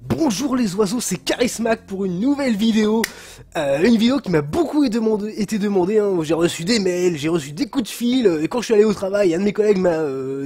Bonjour les oiseaux, c'est Charismac pour une nouvelle vidéo. Une vidéo qui m'a beaucoup été demandée, hein. J'ai reçu des mails, j'ai reçu des coups de fil, et quand je suis allé au travail, un de mes collègues m'a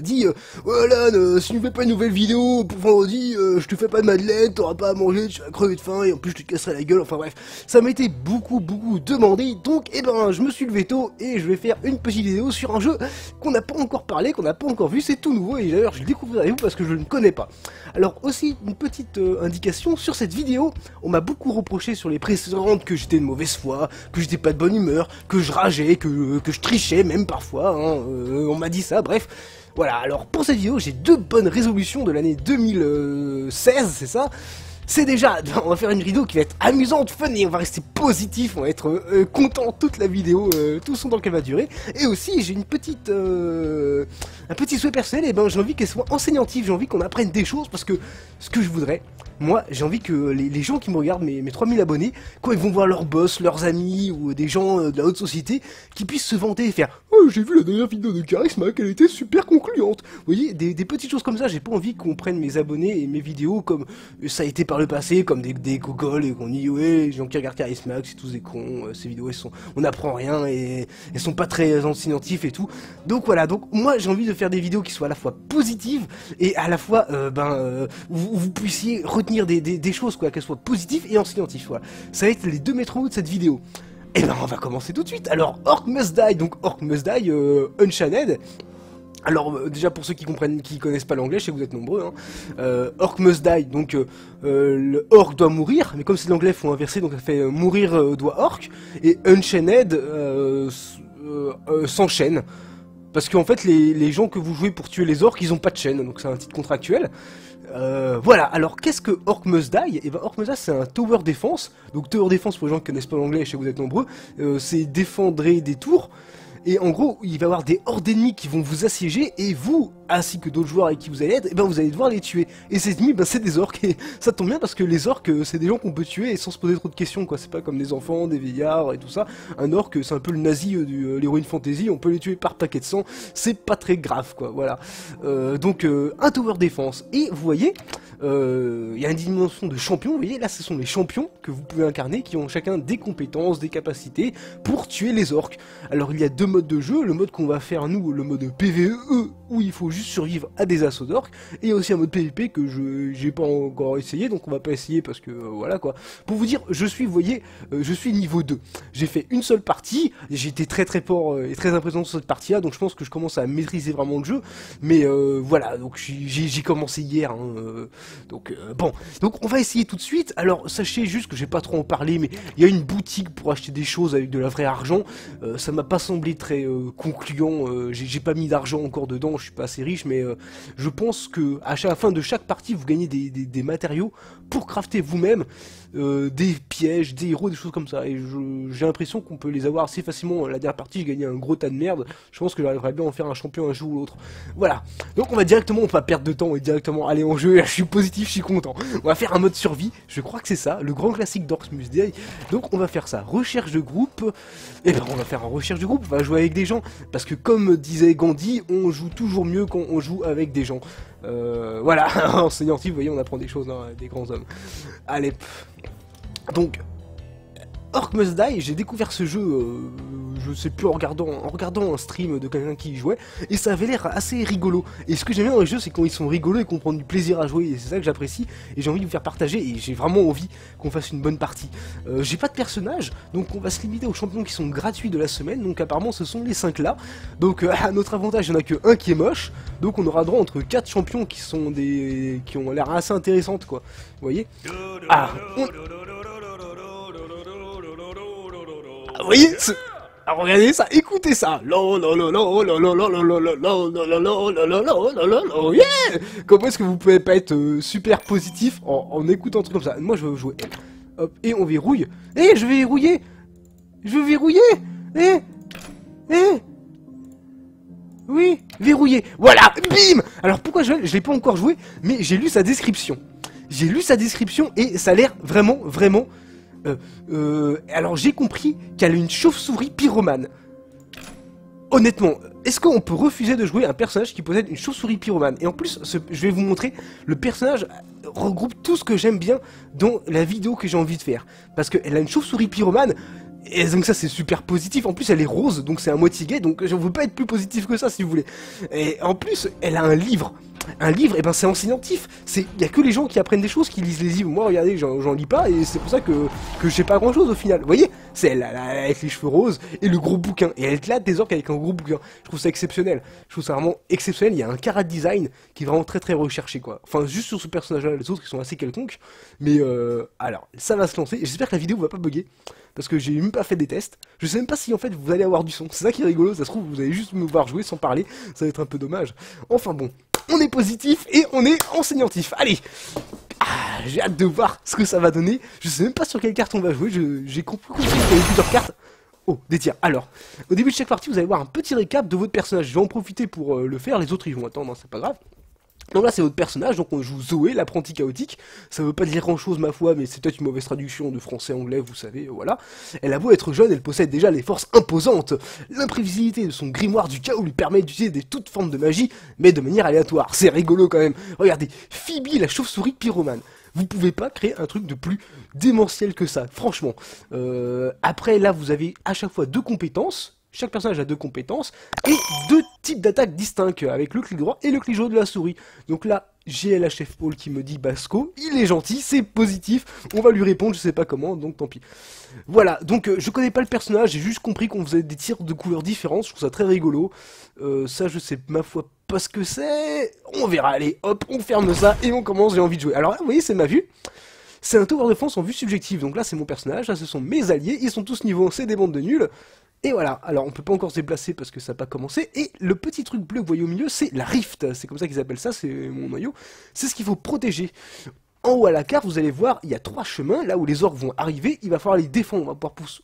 dit oh Alan, si tu ne fais pas une nouvelle vidéo pour vendredi, je te fais pas de madeleine, t'auras pas à manger, tu vas crever de faim, et en plus je te casserai la gueule, enfin bref. Ça m'a été beaucoup demandé, donc je me suis levé tôt, et je vais faire une petite vidéo sur un jeu qu'on n'a pas encore parlé, qu'on n'a pas encore vu, c'est tout nouveau, et d'ailleurs je le découvre avec vous parce que je ne le connais pas. Alors aussi, une petite indication sur cette vidéo, on m'a beaucoup reproché sur les précédentes que j'étais de mauvaise foi, que j'étais pas de bonne humeur, que je rageais, que je trichais même parfois, hein, on m'a dit ça, bref. Voilà, alors pour cette vidéo, j'ai deux bonnes résolutions de l'année 2016, c'est ça. C'est déjà, on va faire une vidéo qui va être amusante, fun, et on va rester positif, on va être content toute la vidéo, tout son temps qu'elle va durer. Et aussi, j'ai une petite, un petit souhait personnel, et j'ai envie qu'elle soit enseignantive, j'ai envie qu'on apprenne des choses, parce que ce que je voudrais, moi, j'ai envie que les gens qui me regardent, mes 3000 abonnés, quand ils vont voir leurs boss, leurs amis, ou des gens de la haute société, qui puissent se vanter et faire « Oh, j'ai vu la dernière vidéo de Charismac, elle était super concluante !» Vous voyez, des petites choses comme ça, j'ai pas envie qu'on prenne mes abonnés et mes vidéos comme ça a été par le passé, comme des gogoles, et qu'on dit « Ouais, les gens qui regardent Charismac, c'est tous des cons, ces vidéos, on n'apprend rien, et elles sont pas très enseignantives et tout. » Donc voilà, donc moi j'ai envie de faire des vidéos qui soient à la fois positives, et à la fois, vous puissiez retenir des choses, quoi, qu'elles soient positives et enseignantives, voilà. Ça va être les deux maîtres mots de cette vidéo. Et on va commencer tout de suite. Alors, Orc Must Die, donc Orc Must Die, Unchained. Alors, déjà pour ceux qui connaissent pas l'anglais, je sais que vous êtes nombreux, hein. Orc Must Die, donc le Orc doit mourir, mais comme c'est de l'anglais, il faut inverser, donc ça fait mourir doit Orc, et Unchained s'enchaîne. Parce qu'en fait, les gens que vous jouez pour tuer les orques, ils ont pas de chaîne, donc c'est un titre contractuel. Voilà, alors qu'est-ce que Orc Must Die? Et Orc Must Die, c'est un tower defense. Donc tower defense, pour les gens qui connaissent pas l'anglais, je sais que vous êtes nombreux, c'est défendre des tours. Et en gros, il va y avoir des hordes d'ennemis qui vont vous assiéger, et vous, ainsi que d'autres joueurs avec qui vous allez être, vous allez devoir les tuer. Et ces ennemis, c'est des orques, et ça tombe bien parce que les orques, c'est des gens qu'on peut tuer sans se poser trop de questions, quoi. C'est pas comme des enfants, des vieillards et tout ça. Un orc, c'est un peu le nazi de l'héroïne fantasy, on peut les tuer par paquet de sang, c'est pas très grave, quoi, voilà. Donc, un tower défense, et vous voyez, il y a une dimension de champions, vous voyez, là ce sont les champions que vous pouvez incarner, qui ont chacun des compétences, des capacités pour tuer les orques. Alors il y a deux modes de jeu, le mode qu'on va faire nous, le mode PvE, où il faut juste survivre à des assauts d'orques, et il y a aussi un mode PvP que j'ai pas encore essayé, donc on va pas essayer parce que voilà quoi. Pour vous dire, vous voyez, je suis niveau 2. J'ai fait une seule partie, j'ai été très fort et très impressionnant sur cette partie là, donc je pense que je commence à maîtriser vraiment le jeu, mais voilà, donc j'ai commencé hier, hein, donc bon, donc on va essayer tout de suite. Alors sachez juste que j'ai pas trop en parler, mais il y a une boutique pour acheter des choses avec de la vraie argent, ça m'a pas semblé très concluant, j'ai pas mis d'argent encore dedans, je suis pas assez riche, mais je pense que à la fin de chaque partie vous gagnez des matériaux pour crafter vous-même des pièges, des héros, des choses comme ça, et j'ai l'impression qu'on peut les avoir assez facilement. La dernière partie j'ai gagné un gros tas de merde, je pense que j'arriverai bien à en faire un champion un jour ou l'autre. Voilà, donc on va pas perdre de temps et directement aller en jeu, là, je suis positif, je suis content. On va faire un mode survie, je crois que c'est ça, le grand classique d'Orc Must Die. Donc on va faire ça, recherche de groupe, et on va faire un recherche de groupe, on va jouer avec des gens, parce que comme disait Gandhi, on joue toujours mieux quand on joue avec des gens. Voilà, enseignantif, vous voyez, on apprend des choses, hein, des grands hommes. Allez, donc, Orc Must Die, j'ai découvert ce jeu, je sais plus, en regardant un stream de quelqu'un qui y jouait, et ça avait l'air assez rigolo. Et ce que j'aime bien dans les jeux, c'est quand ils sont rigolos et qu'on prend du plaisir à jouer, et c'est ça que j'apprécie, et j'ai envie de vous faire partager, et j'ai vraiment envie qu'on fasse une bonne partie. J'ai pas de personnage, donc on va se limiter aux champions qui sont gratuits de la semaine, donc apparemment ce sont les 5 là. Donc à notre avantage, il n'y en a que un qui est moche, donc on aura droit entre 4 champions qui ont l'air assez intéressantes, quoi. Vous voyez? Vous voyez, alors regardez ça, écoutez ça. Yeah. Comment est-ce que vous pouvez pas être super positif en écoutant un truc comme ça? Moi je veux jouer. Hop, et on verrouille. Je vais verrouiller. Je veux verrouiller. Oui, verrouiller. Voilà, bim. Alors pourquoi je l'ai pas encore joué, mais j'ai lu sa description. J'ai lu sa description et ça a l'air vraiment alors j'ai compris qu'elle a une chauve-souris pyromane. honnêtement, est-ce qu'on peut refuser de jouer un personnage qui possède une chauve-souris pyromane? Et en plus, je vais vous montrer, le personnage regroupe tout ce que j'aime bien dans la vidéo que j'ai envie de faire. Parce qu'elle a une chauve-souris pyromane, et donc ça c'est super positif, en plus elle est rose, donc c'est à moitié gay, donc je ne veux pas être plus positif que ça si vous voulez. Et en plus, elle a un livre. Un livre, et ben c'est enseignatif. Il y a que les gens qui apprennent des choses qui lisent les livres. Moi, regardez, j'en lis pas, et c'est pour ça que je sais pas grand chose au final. Vous voyez, c'est elle, avec les cheveux roses et le gros bouquin. Et elle éclate des orques avec un gros bouquin. Je trouve ça exceptionnel. Je trouve ça vraiment exceptionnel. Il y a un character design qui est vraiment très très recherché, quoi. Enfin, juste sur ce personnage-là, les autres qui sont assez quelconques. Mais alors, ça va se lancer. J'espère que la vidéo va pas bugger. Parce que j'ai même pas fait des tests. Je sais même pas si en fait vous allez avoir du son. C'est ça qui est rigolo. Ça se trouve, vous allez juste me voir jouer sans parler. Ça va être un peu dommage. Enfin bon. On est positif et on est enseignantif. Allez, j'ai hâte de voir ce que ça va donner. Je sais même pas sur quelle carte on va jouer. J'ai compris qu'il y avait plusieurs cartes. Oh, des tirs. Alors, au début de chaque partie, vous allez voir un petit récap de votre personnage. Je vais en profiter pour le faire. Les autres, ils vont attendre, hein, c'est pas grave. Donc là c'est votre personnage, donc on joue Zoé, l'apprenti chaotique. Ça veut pas dire grand chose ma foi, mais c'est peut-être une mauvaise traduction de français-anglais, vous savez, voilà. Elle a beau être jeune, elle possède déjà les forces imposantes. L'imprévisibilité de son grimoire du chaos lui permet d'utiliser toutes formes de magie, mais de manière aléatoire. C'est rigolo quand même. Regardez, Phoebe la chauve-souris pyromane. Vous pouvez pas créer un truc de plus démentiel que ça, franchement. Après là vous avez à chaque fois 2 compétences. Chaque personnage a 2 compétences et 2 types d'attaques distincts avec le clic droit et le clic gauche de la souris. Donc là, j'ai la chef Paul qui me dit Basco, il est gentil, c'est positif, on va lui répondre, je sais pas comment, donc tant pis. Voilà, donc je connais pas le personnage, j'ai juste compris qu'on faisait des tirs de couleurs différentes, je trouve ça très rigolo. Ça je sais ma foi pas ce que c'est, on verra, allez hop, on ferme ça et on commence, j'ai envie de jouer. Alors là, vous voyez, c'est ma vue. C'est un tower defense en vue subjective, donc là c'est mon personnage, là ce sont mes alliés, ils sont tous niveau, c'est des bandes de nuls. Et voilà, alors on peut pas encore se déplacer parce que ça n'a pas commencé, et le petit truc bleu que vous voyez au milieu, c'est la rift, c'est comme ça qu'ils appellent ça, c'est mon noyau, c'est ce qu'il faut protéger. En haut à la carte, vous allez voir, il y a 3 chemins, là où les orques vont arriver, il va falloir les défendre,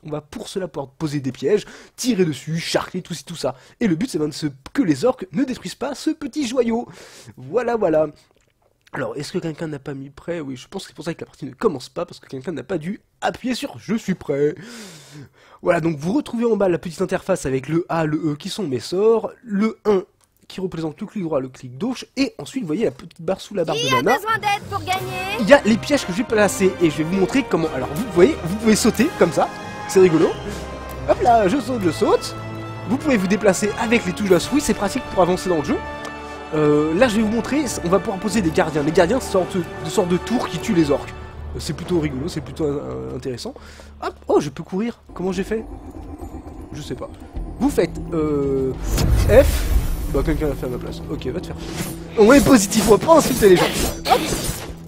on va pour cela pouvoir poser des pièges, tirer dessus, charcler, tout ça. Et le but c'est que les orques ne détruisent pas ce petit joyau. Voilà, voilà. Alors, est-ce que quelqu'un n'a pas mis prêt? Oui, je pense que c'est pour ça que la partie ne commence pas, parce que quelqu'un n'a pas dû appuyer sur « Je suis prêt ». Voilà, donc vous retrouvez en bas la petite interface avec le A, le E qui sont mes sorts, le 1 qui représente le clic droit, le clic gauche, et ensuite, vous voyez la petite barre sous la barre de Nana. Besoin d'aide pour gagner. Il y a les pièges que je vais placer, et je vais vous montrer comment... Alors, vous voyez, vous pouvez sauter, comme ça, c'est rigolo. Hop là, je saute. Vous pouvez vous déplacer avec les touches de la souris, c'est pratique pour avancer dans le jeu. Là, je vais vous montrer, on va pouvoir poser des gardiens. Les gardiens, c'est une sorte de tour qui tue les orques. C'est plutôt rigolo, c'est plutôt intéressant. Hop, oh, je peux courir. Comment j'ai fait? Je sais pas. Vous faites F. Bah, quelqu'un l'a fait à ma place. Ok, va te faire. On est positif, on va pas insulter les gens. Hop,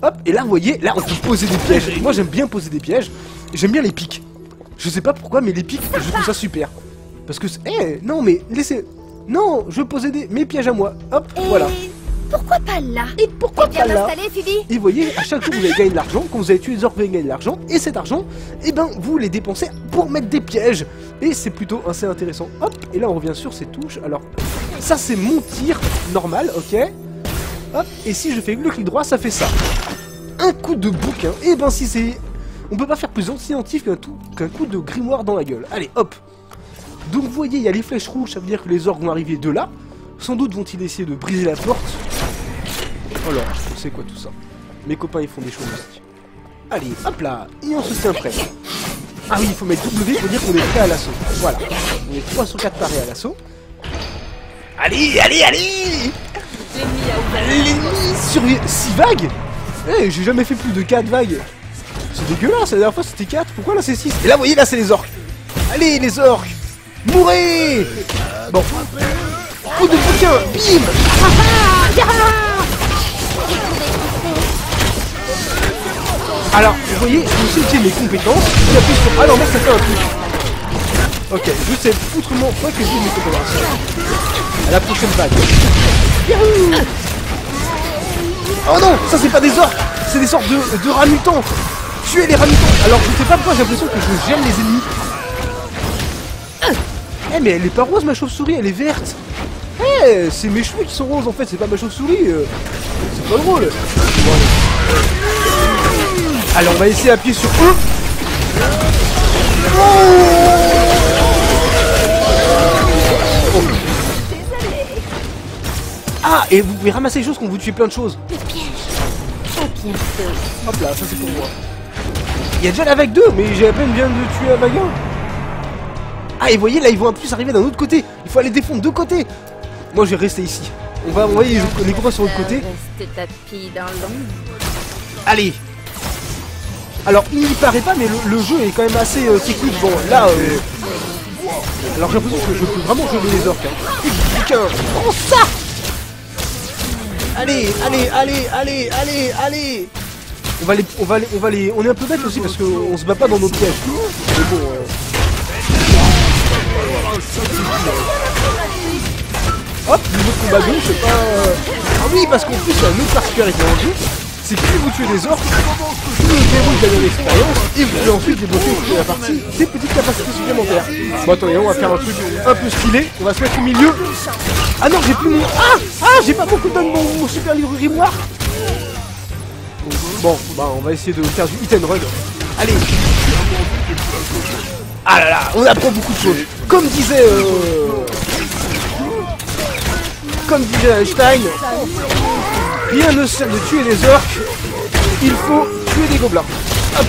hop, et là, vous voyez, là, on peut poser des pièges. Moi, j'aime bien poser des pièges. J'aime bien les pics. Je sais pas pourquoi, mais les pics, je trouve ça super. Parce que, non, mais laissez. Non, je posais mes pièges à moi. Hop, voilà. Pourquoi pas là? Et pourquoi pas là? Phoebe. Et vous voyez, à chaque jour vous allez gagner de l'argent, quand vous allez tuer les orques vous allez gagner de l'argent, et cet argent, eh ben vous les dépensez pour mettre des pièges. Et c'est plutôt assez intéressant. Hop, et là on revient sur ces touches. Alors, ça c'est mon tir normal, ok. Hop, et si je fais le clic droit, ça fait ça. Un coup de bouquin, et ben si c'est... On peut pas faire plus scientifique qu'un coup de grimoire dans la gueule. Allez, hop. Donc vous voyez, il y a les flèches rouges, ça veut dire que les orques vont arriver de là. Sans doute vont-ils essayer de briser la porte. Alors, c'est quoi tout ça? Mes copains ils font des choses aussi. Allez, hop là, et on se tient prêt. Ah oui, il faut mettre W pour dire qu'on est prêt à l'assaut. Voilà, on est 3 sur 4 parés à l'assaut. Allez, allez, allez! L'ennemi survit 6 vagues. Eh, j'ai jamais fait plus de 4 vagues. C'est dégueulasse, la dernière fois c'était 4, pourquoi là c'est 6? Et là vous voyez, là c'est les orques. Allez les orques, mourrez! Bon, coup de bouquin, bim! Alors, vous voyez, je vais utiliser mes compétences, j'appuie sur... Ah non, merde, ça fait un truc. Ok, je sais foutrement pas que j'ai mes compétences. À la prochaine vague. Yahoo! Oh non, ça c'est pas des orques, c'est des sortes de rats mutants. Tuez les rats mutants. Alors, je sais pas pourquoi j'ai l'impression que je gêne les ennemis. Eh mais elle est pas rose ma chauve-souris, elle est verte. Eh, c'est mes cheveux qui sont roses en fait, c'est pas ma chauve-souris. C'est pas drôle. Bon, allez, on va essayer d'appuyer sur E. Oh, Ah, et vous pouvez ramasser les choses quand vous tuez plein de choses. Le piège. À bientôt. Hop là, ça c'est pour moi. Il y a déjà la vague 2, mais j'ai à peine bien de tuer la vague 1. Ah, et vous voyez, là, ils vont en plus arriver d'un autre côté. Il faut aller défendre deux côtés. Moi, je vais rester ici. On va envoyer les copains sur l'autre côté. Reste tapis dans l'ombre. Allez. Alors, il n'y paraît pas, mais le jeu est quand même assez technique. Bon, là... Alors, j'ai l'impression que je peux vraiment geler les orques. Hein. Putain, prends ça. Allez, allez, allez, allez, allez, allez. On est un peu bête aussi parce qu'on se bat pas dans nos pièges. Mais bon... Hop, niveau de combat 2, je sais pas... Ah oui, parce qu'en plus, il y a une autre particularité dans le jeu, c'est que plus vous tuez des orques, plus le héros gagne l'expérience, et vous pouvez ensuite débloquer au fil de la partie des petites capacités supplémentaires. Bon, attendez, on va faire un truc un peu stylé, on va se mettre au milieu. Ah non, j'ai plus mon... Ah, j'ai pas beaucoup de mon super livre grimoire. Bon, bah on va essayer de faire du hit and run. Allez. Ah là là, on apprend beaucoup de choses. Comme disait Einstein, rien ne sert de tuer des orques, il faut tuer des gobelins. Hop.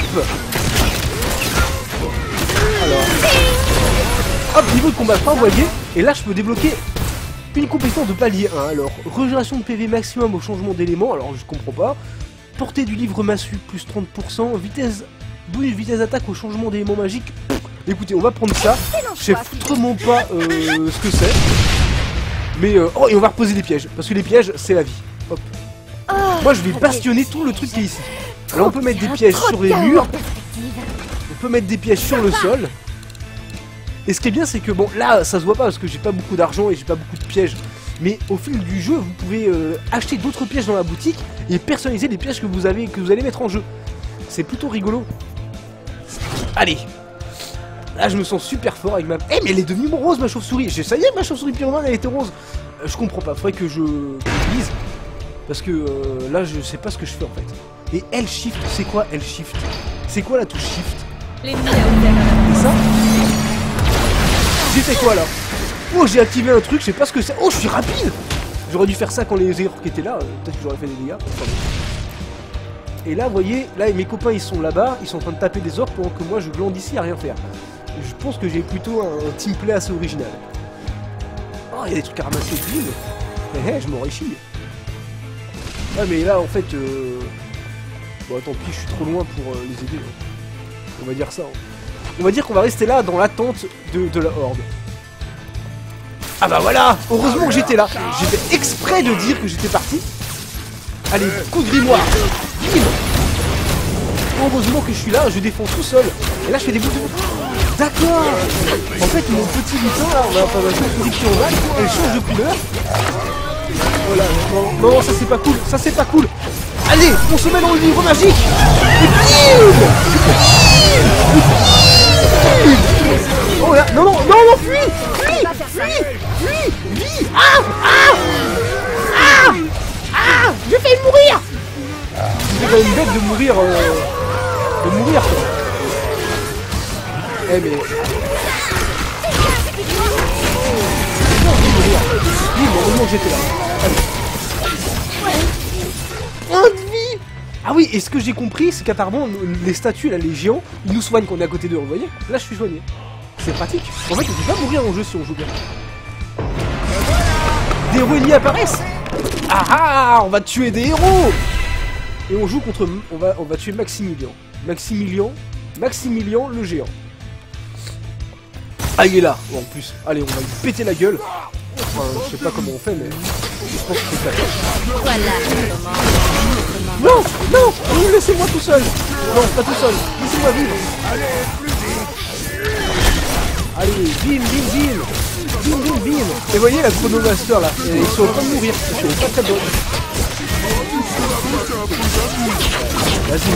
Alors. Hop, niveau de combat 3, vous voyez. Et là, je peux débloquer une compétence de palier 1. Alors, régénération de PV maximum au changement d'éléments. Alors, je comprends pas. Portée du livre massue, plus 30%. Vitesse, bonus vitesse d'attaque au changement d'éléments magiques. Écoutez, on va prendre ça. Je sais foutrement pas ce que c'est. Mais oh, et on va reposer des pièges. Parce que les pièges, c'est la vie. Hop. Moi, je vais bastionner tout le truc qui est ici. Alors, on peut mettre des pièges sur les murs. On peut mettre des pièges sur le sol. Et ce qui est bien, c'est que bon, là, ça se voit pas parce que j'ai pas beaucoup d'argent et j'ai pas beaucoup de pièges. Mais au fil du jeu, vous pouvez acheter d'autres pièges dans la boutique et personnaliser les pièges que vous allez mettre en jeu. C'est plutôt rigolo. Allez. Là, je me sens super fort avec ma... Eh, mais elle est devenue rose, ma chauve-souris. Ça y est, ma chauve-souris pyromane, elle était rose. Je comprends pas. Faudrait que je lise. Parce que là, je sais pas ce que je fais, en fait. Et L-Shift, c'est quoi L-Shift? C'est quoi la touche Shift? C'est ça? J'ai fait quoi, là? Oh, j'ai activé un truc, je sais pas ce que c'est. Oh, je suis rapide. J'aurais dû faire ça quand les orques étaient là. Peut-être que j'aurais fait des dégâts. Enfin, et là, vous voyez, là, mes copains, ils sont là-bas. Ils sont en train de taper des orques pendant que moi, je glande ici à rien faire. Je pense que j'ai plutôt un teamplay assez original. Oh, il y a des trucs à ramasser de l'île. Je m'enrichis. Ah, mais là, en fait... Bon, tant pis, je suis trop loin pour les aider. On va dire ça. Hein. On va dire qu'on va rester là dans l'attente de la horde. Ah bah voilà. Heureusement que j'étais là. J'ai fait exprès de dire que j'étais parti. Allez, coup de grimoire. Bim. Heureusement que je suis là, je défonce tout seul. Et là, je fais des bouts de... D'accord. En fait, mon petit lutin, là, on va faire une physique qui en va, elle change de couleur. Voilà. Non, non, ça c'est pas cool. Ça c'est pas cool. Allez, on se met dans le livre magique. Et bim. Oh là, non, non, non, non, fuis. Fuis. Ah. J'ai failli mourir. C'est quand même bête de mourir. Quoi. Eh mais... Oui, mais heureusement que j'étais là. Allez. Un de vie. Ah oui, et ce que j'ai compris, c'est qu'apparemment, les statues, là, les géants, ils nous soignent quand on est à côté d'eux, vous voyez? Là, je suis soigné. C'est pratique. En fait, on peut pas mourir en jeu si on joue bien. Des héros ennemis apparaissent. Ah, on va tuer des héros. Et on joue contre... On va tuer Maximilien. Maximilien le géant. Ah, il est là, en plus. Allez, on va lui péter la gueule. Enfin, je sais pas comment on fait, mais... Je pense que c'est ça. Voilà. Non, non, laissez-moi tout seul. Non, pas tout seul. Laissez-moi vivre. Allez, bim. Et voyez la chronomaster là, ils sont en train de mourir. Je suis pas très bon. Vas-y,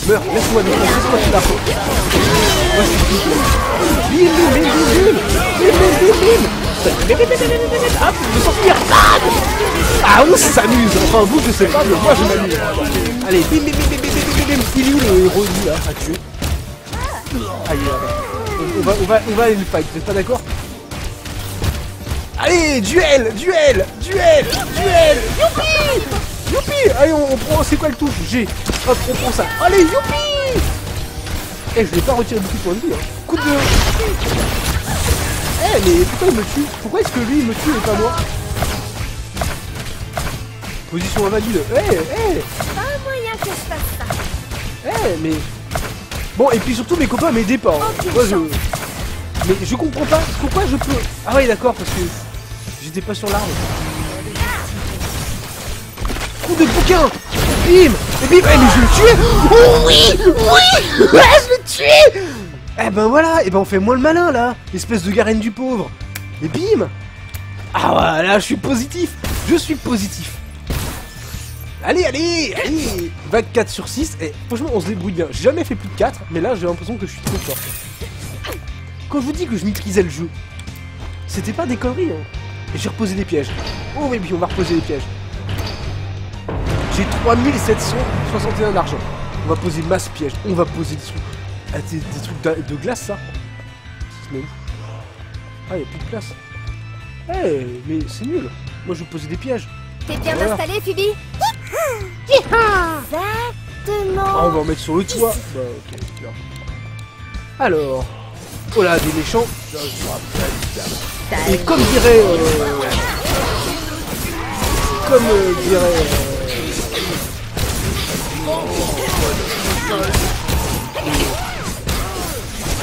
meurs, laisse-moi vivre, laisse-moi tout là. Moi je suis bim. Hop, je veux sortir. Ah, on s'amuse. Enfin, vous, je sais pas, mais moi je m'amuse. Allez, bim. Il est où le héros là, à tuer? Ah, il est là-bas. On va aller le fight, vous êtes pas d'accord? Allez, duel, duel, duel, duel. Youpi, youpi. Allez, on prend, c'est quoi le touche? G. Hop, on prend ça. Allez, youpi. Eh, je vais pas retirer beaucoup de points de vie, hein. Coup de... Eh, mais pourquoi il me tue? Pourquoi est-ce que lui, il me tue et pas moi? Position invalide. Eh, Pas moyen que je fasse ça. mais... Bon, et puis surtout, mes copains m'aidaient pas. Hein. Moi, mais je comprends pas. Pourquoi je peux... Ah ouais, d'accord, parce que... J'étais pas sur l'arbre. Coup de bouquin. Bim. Et bim. Eh, mais je l'ai tué. Oh oui. Oui. Ouais, je l'ai tué. Eh ben voilà. Et ben on fait moins le malin, là. Espèce de garenne du pauvre. Et bim. Ah voilà, je suis positif. Je suis positif. Allez, allez, allez. 24 sur 6. Et franchement, on se débrouille bien. J'ai jamais fait plus de 4. Mais là, j'ai l'impression que je suis trop fort. Quand je vous dis que je maîtrisais le jeu, c'était pas des conneries, hein. Et j'ai reposé des pièges. Oh oui, puis on va reposer des pièges. J'ai 3761 d'argent. On va poser masse piège. On va poser des trucs. Ah, des trucs de glace, ça. Ça se met où? Ah, y'a plus de place. Eh, mais c'est nul. Moi, je vais poser des pièges. T'es bien Voilà. installé, Phoebe? Ah, Exactement. on va en mettre sur le toit. Bah, ok, bien. Alors. Oh là, des méchants. Et comme dirait...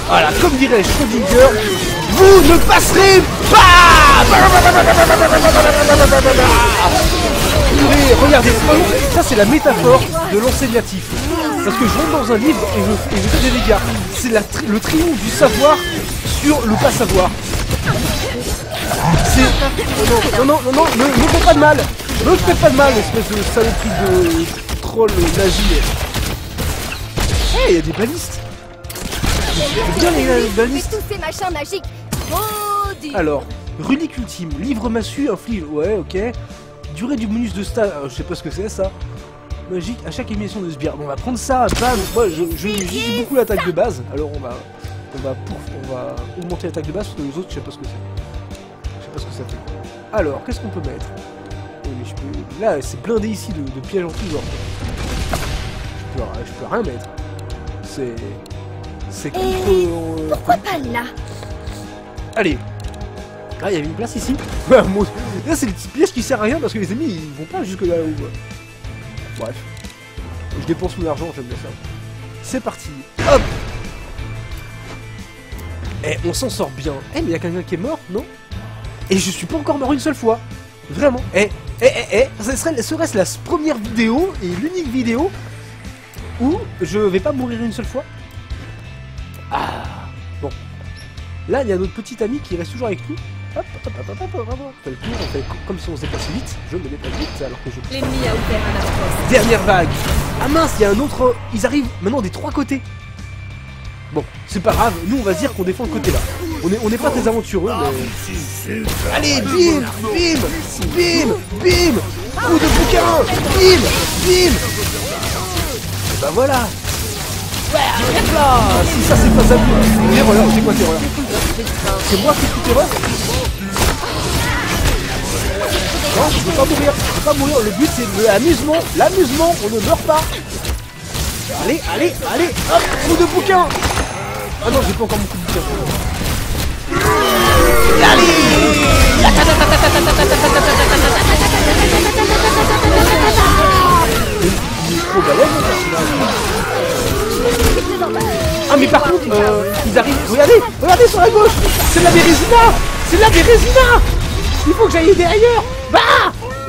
Voilà, comme dirait Schrödinger, vous ne passerez pas. Purée, regardez, ça c'est la métaphore de l'enseignatif. Parce que je rentre dans un livre et je fais des dégâts. C'est le triomphe du savoir sur le pas savoir. C'est... Non, ne fais pas de mal. Ne fais pas de mal, espèce de saloperie de troll nazi. Eh, il y a des balistes. Bien les balistes. tous ces machins magiques. Maudit. Alors, relique ultime, livre massue, inflige. Ouais, ok. Durée du bonus de stat. Je sais pas ce que c'est ça. Magique à chaque émission de sbire. Bon, on va prendre ça. Bam. Moi, j'utilise beaucoup l'attaque de base. Alors, on va augmenter l'attaque de base parce que les autres, je sais pas ce que c'est. Je sais pas ce que ça fait. Alors, qu'est-ce qu'on peut mettre? Mais je peux... Là, c'est blindé ici de pièges en tout genre. Je peux rien mettre. C'est contre... Pourquoi pas là? Allez. Ah, il y avait une place ici. Là, c'est le petit piège qui sert à rien parce que les ennemis, ils vont pas jusque là où... Bref. Je dépense mon argent, j'aime bien ça. C'est parti. Hop. Eh, on s'en sort bien. Eh, mais il y a quelqu'un qui est mort, non? Et je suis pas encore mort une seule fois. Vraiment. Serait-ce la première vidéo et l'unique vidéo où je vais pas mourir une seule fois? Ah. Bon. Là, il y a notre petit ami qui reste toujours avec nous. Hop, hop, hop, hop, hop, hop. On fait le tour, on fait comme si on se déplaçait vite. Je me déplace vite alors que je... L'ennemi a ouvert un avant-poste. Dernière vague. Ah mince, il y a un autre... Ils arrivent maintenant des trois côtés. Bon, c'est pas grave. Nous, on va se dire qu'on défend le côté là. On n'est pas très aventureux, mais... Allez, bim, bim, bim, bim. Coup de bouquin. Bim, bim. Et bah voilà. Ouais, arrête là. Si ça, c'est pas ça. Terreur, c'est quoi terreur? C'est moi qui suis terreur? Non, je veux pas mourir. Je veux pas mourir. Le but, c'est l'amusement. L'amusement, on ne meurt pas. Allez, allez, allez. Hop, coup de bouquin. Ah non, j'ai pas encore mon coup de bouquin. Allez. Il est trop balèze, ah mais par contre, ils arrivent... Regardez sur la gauche. C'est de la Bérésina. C'est de la Bérésina. Il faut que j'aille aider ailleurs. Bah.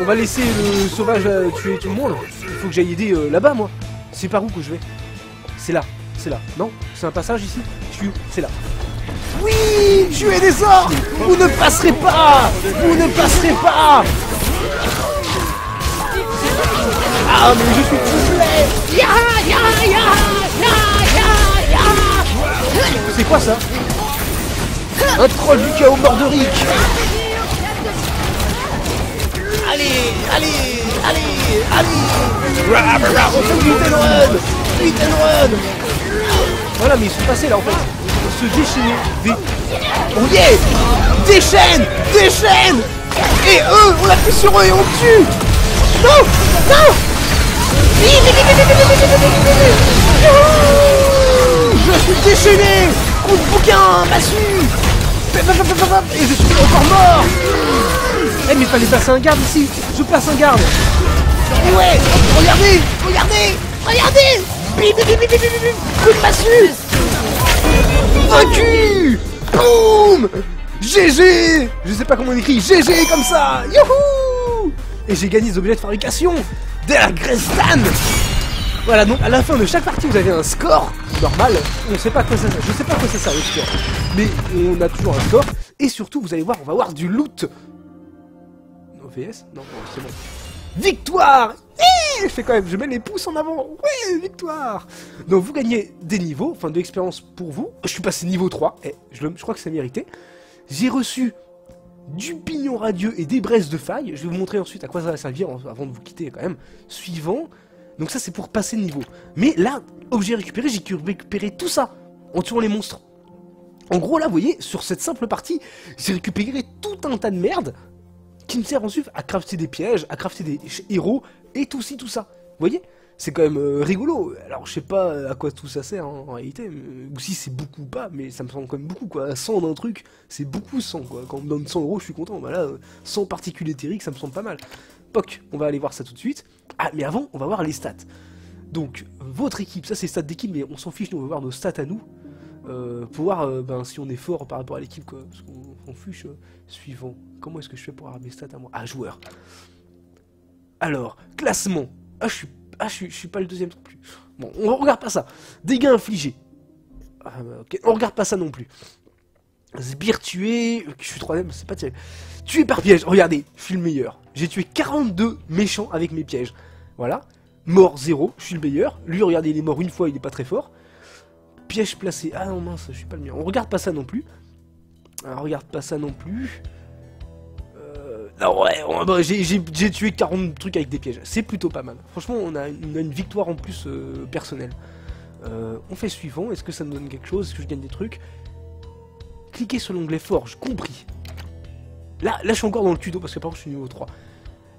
On va laisser le sauvage tuer tout le monde. Il faut que j'aille aider là-bas, moi. C'est par où que je vais? C'est là. C'est là. Non? C'est un passage ici? Je suis où? C'est là. Oui! Tuez des orques! Vous ne passerez pas! Vous ne passerez pas! Ah, mais je suis complet! C'est quoi ça? Un troll du chaos mordorique! Allez! Allez! Allez! Allez! On fait du hit and run! Hit and run! Voilà, mais ils sont passés là en fait. se déchaîner Oh yeah. Déchaîne. Déchaîne. Et eux, on appuie sur eux et on tue. Non. Non. Je suis déchaîné. Coup de bouquin, massue. Et je suis encore mort. Eh mais fallait passer un garde ici. Je place un garde. Et ouais. Regardez. Regardez. Regardez. Coup de massue. Vaincu. Boum. GG. Je sais pas comment on écrit. GG comme ça. Youhou. Et j'ai gagné des objets de fabrication. De la Grestan. Voilà, donc à la fin de chaque partie vous avez un score normal. On sait pas à quoi ça sert. Je sais pas à quoi ça sert le score. Mais on a toujours un score. Et surtout vous allez voir, on va avoir du loot. OVS. Non, c'est bon. Victoire. Je fais quand même, je mets les pouces en avant. Ouais, victoire. Donc vous gagnez des niveaux, enfin de l'expérience pour vous. Je suis passé niveau 3, et je crois que c'est mérité. J'ai reçu du pignon radieux et des braises de faille. Je vais vous montrer ensuite à quoi ça va servir avant de vous quitter quand même. Suivant. Donc ça c'est pour passer le niveau. Mais là, objet récupéré, j'ai récupéré tout ça en tuant les monstres. En gros là, vous voyez, sur cette simple partie, j'ai récupéré tout un tas de merde qui me sert ensuite à crafter des pièges, à crafter des héros, et tout ci, tout ça. Vous voyez? C'est quand même rigolo. Alors je sais pas à quoi tout ça sert hein, en réalité, ou si c'est beaucoup ou pas, mais ça me semble quand même beaucoup quoi. 100 d'un truc, c'est beaucoup 100 quoi. Quand on me donne 100 euros, je suis content. Bah là, 100 particules éthériques, ça me semble pas mal. Poc, on va aller voir ça tout de suite. Ah, mais avant, on va voir les stats. Donc, votre équipe, ça c'est stats d'équipe, mais on s'en fiche, nous on va voir nos stats à nous. Pour voir ben, si on est fort par rapport à l'équipe quoi. Parce qu'on fiche suivant. Comment est-ce que je fais pour avoir mes stats à moi? Ah, joueur. Alors, classement. Je suis pas le deuxième non plus. Bon, on regarde pas ça. Dégâts infligés. Ah, ok, on regarde pas ça non plus. Sbire tué. Je suis troisième, c'est pas terrible. Tué par piège. Regardez, je suis le meilleur. J'ai tué 42 méchants avec mes pièges. Voilà. Mort 0, je suis le meilleur. Lui, regardez, il est mort une fois, il est pas très fort. Piège placé. Ah non, mince, je suis pas le meilleur. On regarde pas ça non plus. Alors, regarde pas ça non plus. Non, ouais, bah, j'ai tué 40 trucs avec des pièges. C'est plutôt pas mal. Franchement, on a une victoire en plus personnelle. On fait suivant. Est-ce que ça me donne quelque chose? Est-ce que je gagne des trucs? Cliquez sur l'onglet forge. Compris. Là, je suis encore dans le tuto parce que par contre, je suis niveau 3.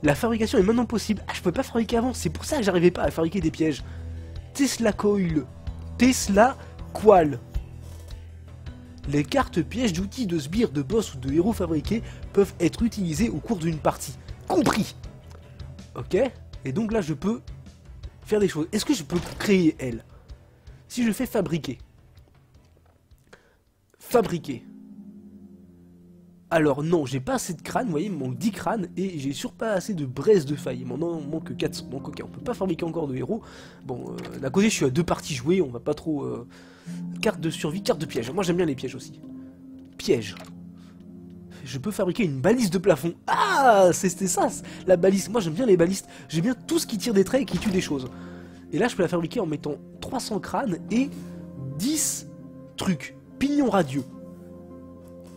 La fabrication est maintenant possible. Ah, je pouvais pas fabriquer avant. C'est pour ça que j'arrivais pas à fabriquer des pièges. Tesla Coil. Tesla Qual. Les cartes pièges d'outils de sbires, de boss ou de héros fabriqués peuvent être utilisées au cours d'une partie. Compris. Ok. Et donc là, je peux faire des choses. Est-ce que je peux créer elle? Si je fais fabriquer. Fabriquer. Alors non, j'ai pas assez de crâne, vous voyez, il me manque 10 crânes et j'ai surtout pas assez de braises de faille. Il m'en manque 400. Donc ok, on peut pas fabriquer encore de héros. Bon, d'un côté je suis à 2 parties jouées, on va pas trop... Carte de survie, carte de piège. Moi j'aime bien les pièges aussi. Piège. Je peux fabriquer une balise de plafond. Ah, c'était ça, la balise. Moi j'aime bien les balistes. J'aime bien tout ce qui tire des traits et qui tue des choses. Et là je peux la fabriquer en mettant 300 crânes et 10 trucs. Pignon radieux.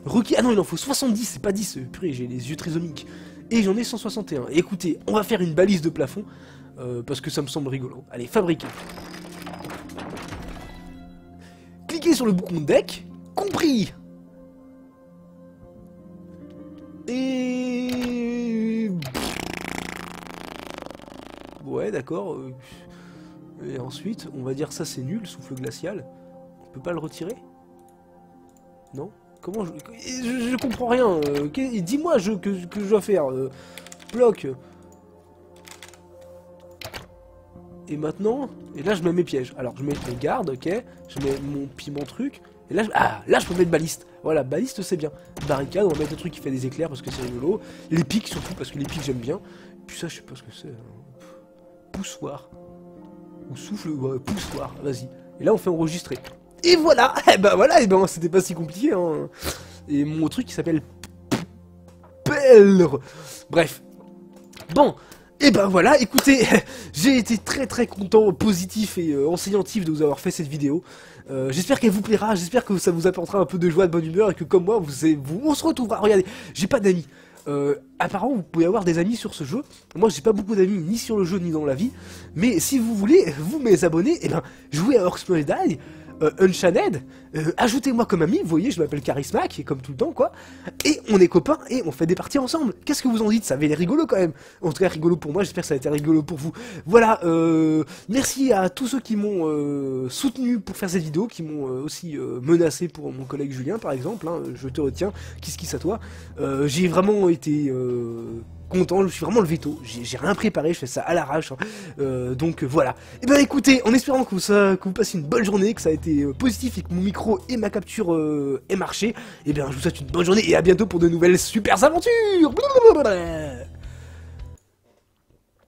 Requis... Ah non, il en faut 70, c'est pas 10. Purée, j'ai les yeux trisomiques. Et j'en ai 161. Et écoutez, on va faire une balise de plafond. Parce que ça me semble rigolo. Allez, fabriquer. Cliquez sur le bouton deck. Compris. Et... Ouais, d'accord. Et ensuite, on va dire ça c'est nul, souffle glacial. On peut pas le retirer? Non? Comment je comprends rien. Dis-moi que je dois faire. Bloc. Et maintenant, et là je mets mes pièges. Alors je mets mes gardes, ok. Je mets mon piment truc. Et là, là je peux mettre baliste. Voilà, baliste c'est bien. Barricade, on va mettre le truc qui fait des éclairs parce que c'est rigolo. Les pics surtout parce que les pics j'aime bien. Et puis ça je sais pas ce que c'est. Poussoir. Ou souffle, ouais, poussoir, vas-y. Et là on fait enregistrer. Et voilà, et ben voilà, et ben c'était pas si compliqué hein. Et mon truc qui s'appelle Pèlre. Bref. Bon, et ben voilà, écoutez, j'ai été très content, positif et enseignantif de vous avoir fait cette vidéo. J'espère qu'elle vous plaira, j'espère que ça vous apportera un peu de joie, de bonne humeur et que comme moi, on se retrouvera. Regardez, j'ai pas d'amis. Apparemment vous pouvez avoir des amis sur ce jeu. Moi j'ai pas beaucoup d'amis ni sur le jeu ni dans la vie. Mais si vous voulez, vous mes abonnés, et ben jouez à Orcs Must Die. Unchained, ajoutez-moi comme ami, vous voyez, je m'appelle Charismac, et comme tout le temps, quoi, et on est copains, et on fait des parties ensemble. Qu'est-ce que vous en dites? Ça avait l'air rigolo quand même. En tout cas, rigolo pour moi, j'espère que ça a été rigolo pour vous. Voilà, merci à tous ceux qui m'ont soutenu pour faire cette vidéo, qui m'ont aussi menacé pour mon collègue Julien, par exemple, hein, je te retiens, kiss à toi. J'ai vraiment été... content, je suis vraiment le veto, j'ai rien préparé, je fais ça à l'arrache, hein. Donc voilà. Et ben écoutez, en espérant que vous passez une bonne journée, que ça a été positif et que mon micro et ma capture aient marché, et bien je vous souhaite une bonne journée et à bientôt pour de nouvelles super aventures. Blablabla.